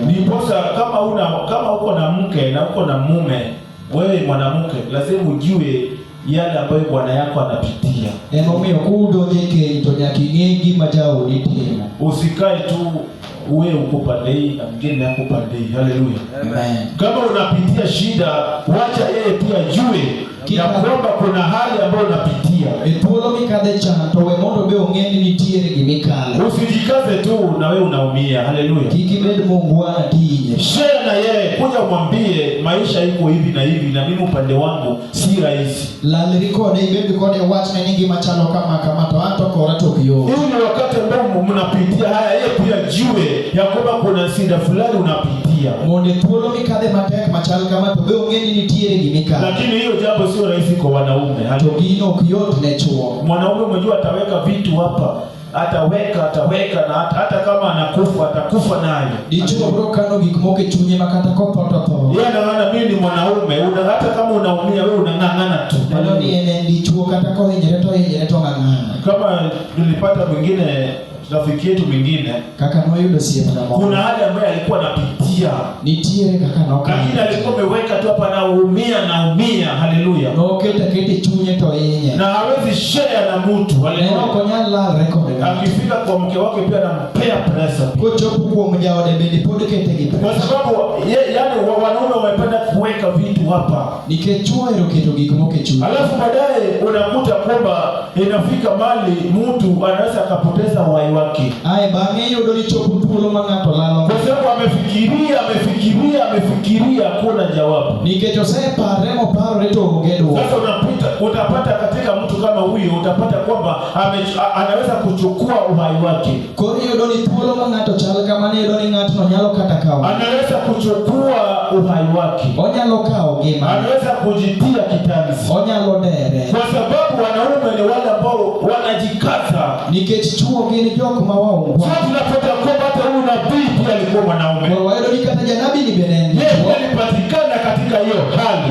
Ndiposa kama uko na mke na uko na mume, wewe mwanamke lazima ujue yale ambayo bwana yako anapitia. Usikae tu wewe uko pande hii na mwingine yako pande hii. Haleluya. Amen. Kama unapitia shida, wacha yeye pia ajue ya kwamba kuna hali ambayo unapitia. Usijikaze tu na wewe unaumia. Haleluya. Share na yeye, kuja umwambie maisha iko hivi na hivi na mimi upande wangu si rahisi. Ili wakati ambao mnapitia haya, yeye pia jue ya kwamba kuna shida fulani unapitia. Lakini hiyo jambo sio rahisi kwa wanaume. Mwanaume mwenyewe ataweka vitu hapa, ataweka na hata kama anakufa atakufa nayo. Yeye anaona mimi ni mwanaume, hata kama unaumia wewe unang'ang'ana tu. Kama nilipata mwingine rafiki yetu mwingine, kuna hali ambayo alikuwa anapitia, lakini alikuwa ameweka tu hapa naumia. Haleluya. Na hawezi share na mtu. Haleluya. Akifika kwa mke wake pia anampea pressure. Kwa sababu yani wanaume wamependa kuweka vitu hapa. Alafu baadaye unakuta kwamba inafika mali mtu anaweza akapoteza uhai wake. Kwa sababu amefikiria kuna jawabu. Sasa utapata katika mtu kama huyo, utapata kwamba anaweza kuchukua uhai wake. Anaweza kuchukua uhai wake. Anaweza kujitia kitanzi. Kwa sababu wanaume ni wale ambao wanajikaza. Sasa tunapata kwamba hata huyu nabii pia alikuwa mwanaume. Yeye alipatikana katika hiyo hali.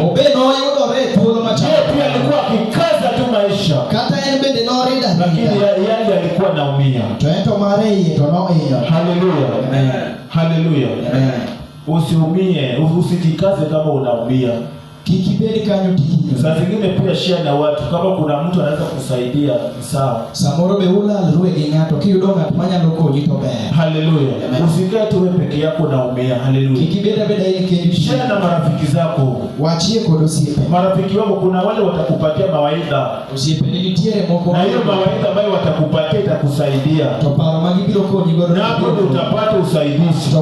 Yeye pia alikuwa akikaza tu maisha. Lakini yeye alikuwa anaumia. Haleluya. Haleluya. Usiumie, usijikaze kama unaumia. Saa zingine pia share na watu, kama kuna mtu anaweza kusaidia sawa. Haleluya. Usikae tu wewe peke yako unaumia. Haleluya. Share na marafiki zako. Marafiki wako kuna wale watakupatia mawaidha. Na hiyo mawaidha ambayo watakupatia itakusaidia. Na hapo utapata usaidizi.